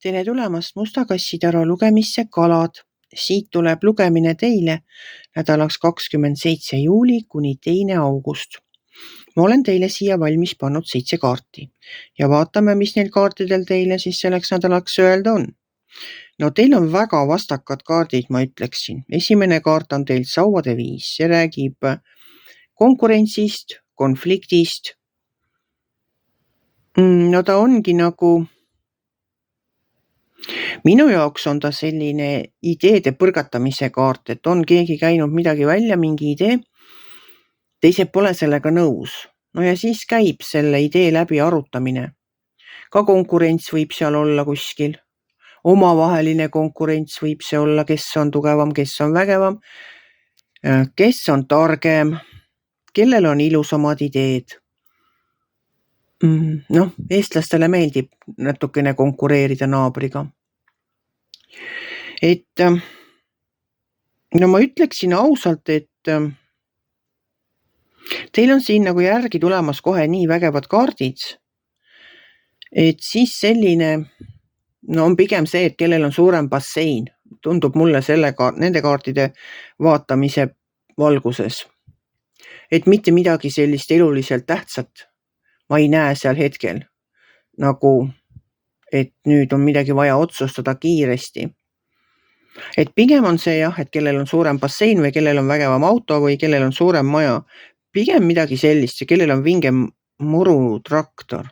Tere tulemast Musta kassitaru lugemisse Kalad. Siit tuleb lugemine teile nädalaks 27. juuli kuni 2. august. Ma olen teile siia valmis pannud 7 kaarti ja vaatame, mis neil kaartidel teile siis selleks nädalaks öelda on. No teil on väga vastakad kaardid, ma ütleksin. Esimene kaart on teil sauade 5. See räägib konkurentsist, konfliktist. No ta ongi nagu minu jaoks on ta selline ideede põrgatamise kaart, et on keegi käinud midagi välja, mingi idee, teised pole sellega nõus. No ja siis käib selle idee läbi arutamine. Ka konkurents võib seal olla kuskil. Omavaheline konkurents võib see olla, kes on tugevam, kes on vägevam, kes on targem, kellel on ilusamad ideed. Noh, eestlastele meeldib natukene konkureerida naabriga. Et no ma ütleksin ausalt, et teil on siin nagu järgi tulemas kohe nii vägevad kaardid, et siis selline, no on pigem see, et kellel on suurem bassein, tundub mulle nende kaartide vaatamise valguses. Et mitte midagi sellist eluliselt tähtsat ma ei näe seal hetkel, nagu et nüüd on midagi vaja otsustada kiiresti. Et pigem on see jah, et kellel on suurem bassein või kellel on vägevam auto või kellel on suurem maja. Pigem midagi sellist ja kellel on vinge murutraktor.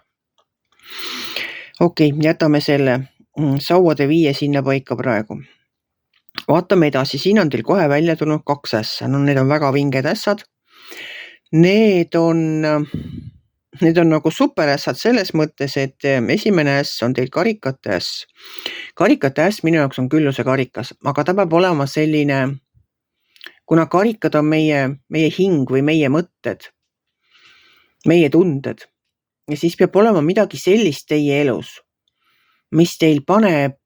Okei, jätame selle sauade 5 sinna paika praegu. Vaatame edasi, siin on teil kohe välja tulnud 2 ässa. No need on väga vinged ässad. Need on nagu superässad selles mõttes, et esimene äss on teil karikate äss. Karikate äss minu jaoks on külluse karikas, aga ta peab olema selline, kuna karikad on meie hing või meie mõtted, meie tunded. Ja siis peab olema midagi sellist teie elus, mis teil paneb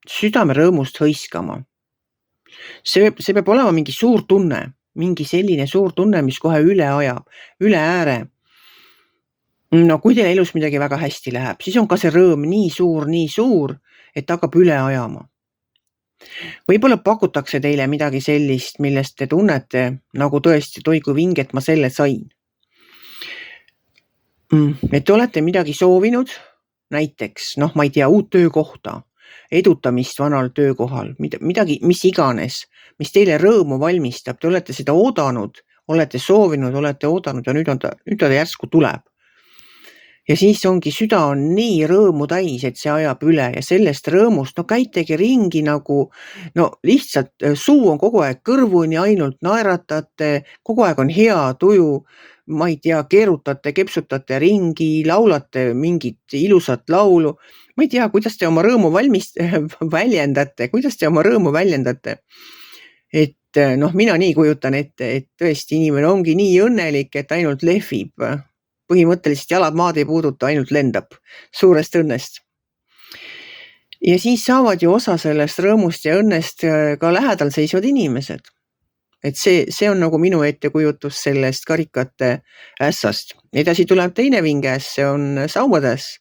südame rõõmust hõiskama. See peab olema mingi suur tunne, mingi selline suur tunne, mis kohe üle ajab, üle ääre. No kui teil elus midagi väga hästi läheb, siis on ka see rõõm nii suur, et hakkab üle ajama. Võib-olla pakutakse teile midagi sellist, millest te tunnete nagu tõesti, toi kui vinget ma selle sain. Et te olete midagi soovinud, näiteks, noh, ma ei tea, uut töökohta, edutamist vanal töökohal, midagi, mis iganes, mis teile rõõmu valmistab, te olete seda oodanud, olete soovinud, olete oodanud ja nüüd ta järsku tuleb. Ja siis ongi süda on nii rõõmu täis, et see ajab üle ja sellest rõõmust, no käitegi ringi nagu, no lihtsalt suu on kogu aeg kõrvuni, ainult naeratate, kogu aeg on hea tuju, ma ei tea, keerutate, kepsutate ringi, laulate mingit ilusat laulu. Ma ei tea, kuidas te oma rõõmu väljendate, Et noh, mina nii kujutan ette, et tõesti inimene ongi nii õnnelik, et ainult lehvib. Põhimõtteliselt jalad maad ei puuduta, ainult lendab suurest õnnest. Ja siis saavad ju osa sellest rõõmust ja õnnest ka lähedal seisvad inimesed. Et see on nagu minu ettekujutus sellest karikate ässast. Edasi tuleb teine vinge äss, see on sauade äss.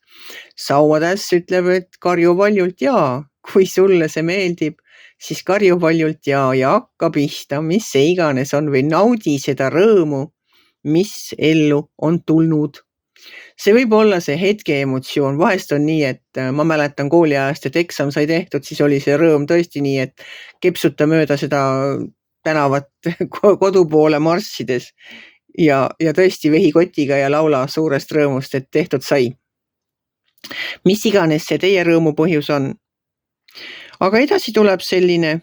Sauade äss ütleb, et karju valjult jaa, kui sulle see meeldib, siis karju valjult jaa ja hakka pihta, mis see iganes on või naudi seda rõõmu, mis ellu on tulnud. See võib olla see hetke emotsioon. Vahest on nii, et ma mäletan kooliajast, et eksam sai tehtud, siis oli see rõõm tõesti nii, et kepsuta mööda seda tänavat kodu poole marssides ja tõesti vehikotiga ja laula suurest rõõmust, et tehtud sai. Mis iganes see teie rõõmu põhjus on. Aga edasi tuleb selline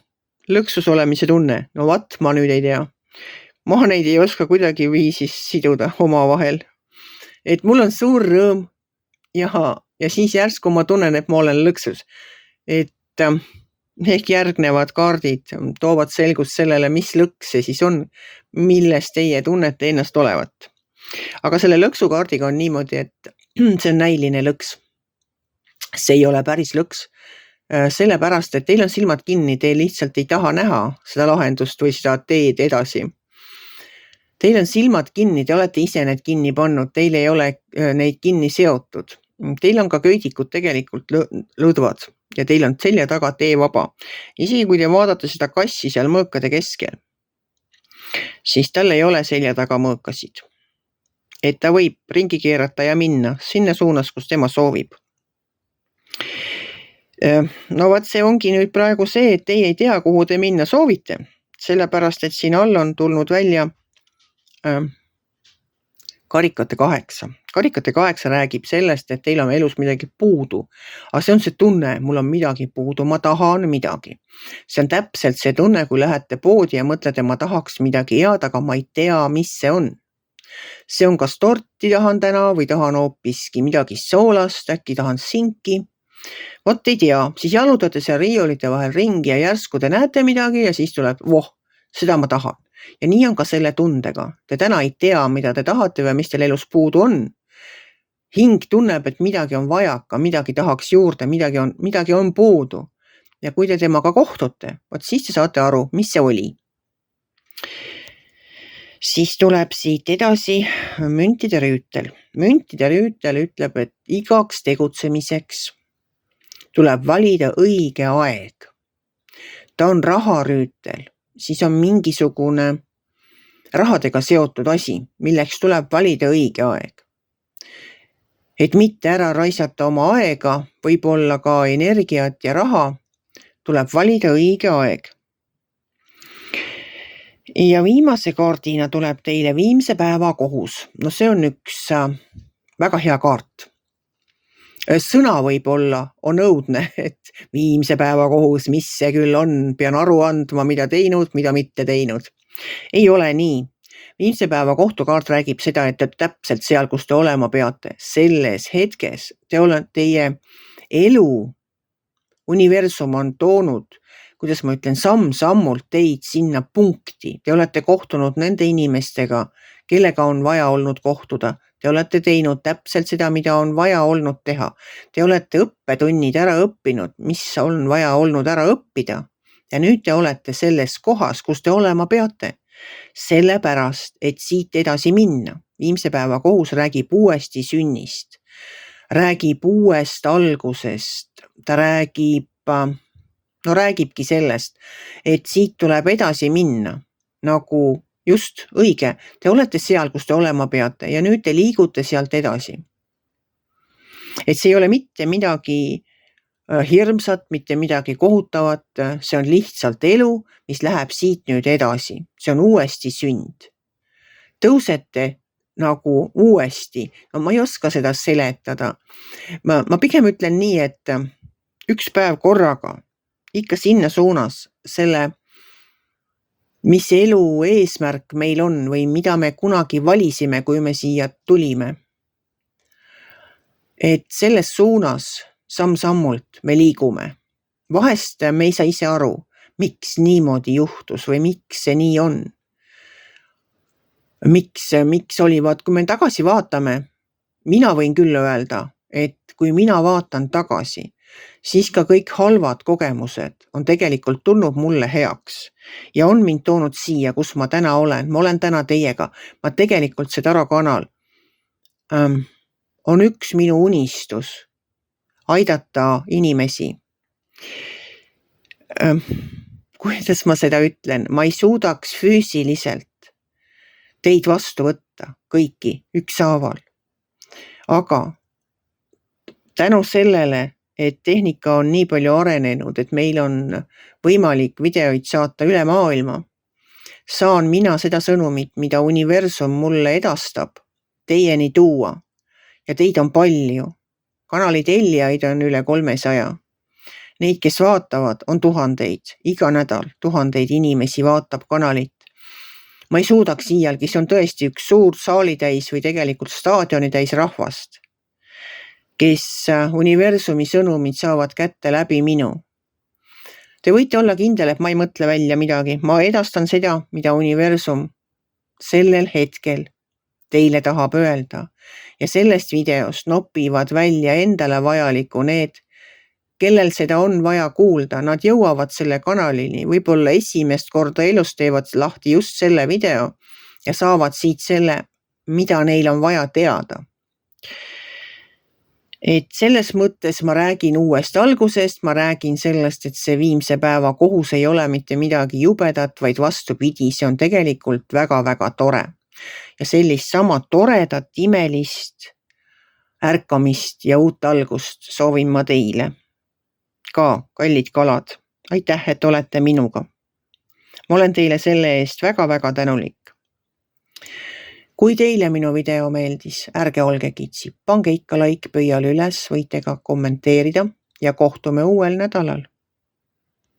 lõksus olemise tunne. No vat, ma nüüd ei tea. Ma neid ei oska kuidagi viisis siduda oma vahel. Et mul on suur rõõm ja siis järsku ma tunnen, et ma olen lõksus. Et ehk järgnevad kaardid toovad selgust sellele, mis lõks see siis on, milles teie tunnete ennast olevat. Aga selle lõksukaardiga on niimoodi, et see on näiline lõks. See ei ole päris lõks. Sellepärast, et teil on silmad kinni, te lihtsalt ei taha näha seda lahendust või seda teed edasi. Teil on silmad kinni, te olete ise need kinni pannud, teil ei ole neid kinni seotud. Teil on ka köidikud tegelikult lõdvad. ja teil on selja taga tee vaba. Isegi kui te vaatate seda kassi seal mõõkade keskel, siis tal ei ole selja taga mõõkasid. Et ta võib ringi keerata ja minna sinna suunas, kus tema soovib. No vaat see ongi nüüd praegu see, et teie ei tea, kuhu te minna soovite, sellepärast et siin all on tulnud välja karikate 8. Karikate 8 räägib sellest, et teil on elus midagi puudu. Aga see on see tunne, mul on midagi puudu, ma tahan midagi. See on täpselt see tunne, kui lähete poodi ja mõtlete, ma tahaks midagi head, aga ma ei tea, mis see on. See on kas torti tahan täna või tahan hoopiski midagi soolast, äkki tahan sinki. Vot ei tea, siis jalutate seal riiulite vahel ringi ja järsku te näete midagi ja siis tuleb, seda ma tahan. Ja nii on ka selle tundega. Te täna ei tea, mida te tahate või mis teil elus puudu on. Hing tunneb, et midagi on vajaka, midagi tahaks juurde, midagi on puudu. Ja kui te temaga kohtute, vot siis te saate aru, mis see oli. Siis tuleb siit edasi müntide rüütel. Müntide rüütel ütleb, et igaks tegutsemiseks tuleb valida õige aeg. Ta on raharüütel, siis on mingisugune rahadega seotud asi, milleks tuleb valida õige aeg. Et mitte ära raisata oma aega, võib-olla ka energiat ja raha, tuleb valida õige aeg. Ja viimase kaardina tuleb teile viimse päeva kohus. No see on üks väga hea kaart. Sõna võib-olla on õudne, et viimse päeva kohus, mis see küll on, pean aru andma, mida teinud, mida mitte teinud. Ei ole nii. Viimse päeva kohtukaart räägib seda, et täpselt seal, kus te olema peate. Selles hetkes teie elu, universum on toonud, kuidas ma ütlen, samm-sammult teid sinna punkti. Te olete kohtunud nende inimestega, kellega on vaja olnud kohtuda. Te olete teinud täpselt seda, mida on vaja olnud teha. Te olete õppetunnid ära õppinud, mis on vaja olnud ära õppida. Ja nüüd te olete selles kohas, kus te olema peate. Sellepärast, et siit edasi minna. Viimse päeva kohus räägib uuesti sünnist. Räägib uuest algusest. Ta räägibki sellest, et siit tuleb edasi minna. Nagu just õige, te olete seal, kus te olema peate ja nüüd te liigute sealt edasi. Et see ei ole mitte midagi hirmsat, mitte midagi kohutavat, see on lihtsalt elu, mis läheb siit nüüd edasi. See on uuesti sünd. Tõusete nagu uuesti, no ma ei oska seda seletada. Ma pigem ütlen nii, et üks päev korraga, ikka sinna suunas selle mis elu eesmärk meil on või mida me kunagi valisime, kui me siia tulime. Et selles suunas samm-sammult me liigume. Vahest me ei saa ise aru, miks niimoodi juhtus või miks see nii on. Miks oli, kui me tagasi vaatame, mina võin küll öelda, et kui mina vaatan tagasi, siis ka kõik halvad kogemused on tegelikult tulnud mulle heaks ja on mind toonud siia, kus ma täna olen. Ma olen täna teiega. Ma tegelikult see Tara kanal on üks minu unistus aidata inimesi. Kuidas ma seda ütlen? Ma ei suudaks füüsiliselt teid vastu võtta kõiki ükshaaval. Aga tänu sellele, et tehnika on nii palju arenenud, et meil on võimalik videoid saata üle maailma, saan mina seda sõnumit, mida universum mulle edastab, teieni tuua. Ja teid on palju. Kanali tellijaid on üle 300. Neid, kes vaatavad, on tuhandeid. Iga nädal tuhandeid inimesi vaatab kanalit. Ma ei suudaks iialgi, see on tõesti üks suur saalitäis või tegelikult staadionitäis rahvast, kes universumi sõnumid saavad kätte läbi minu. Te võite olla kindel, et ma ei mõtle välja midagi. Ma edastan seda, mida universum sellel hetkel teile tahab öelda. Ja sellest videost nopivad välja endale vajaliku need, kellel seda on vaja kuulda. Nad jõuavad selle kanalini, võib-olla esimest korda elus teevad lahti just selle video ja saavad siit selle, mida neil on vaja teada. Et selles mõttes ma räägin uuest algusest, ma räägin sellest, et see viimse päeva kohus ei ole mitte midagi jubedat, vaid vastupidi, see on tegelikult väga-väga tore. Ja sellist sama toredat, imelist ärkamist ja uut algust soovin ma teile. Ka, kallid kalad, aitäh, et olete minuga. Ma olen teile selle eest väga-väga tänulik. Kui teile minu video meeldis, ärge olge kitsi, pange ikka like pöial üles, võite ka kommenteerida ja kohtume uuel nädalal.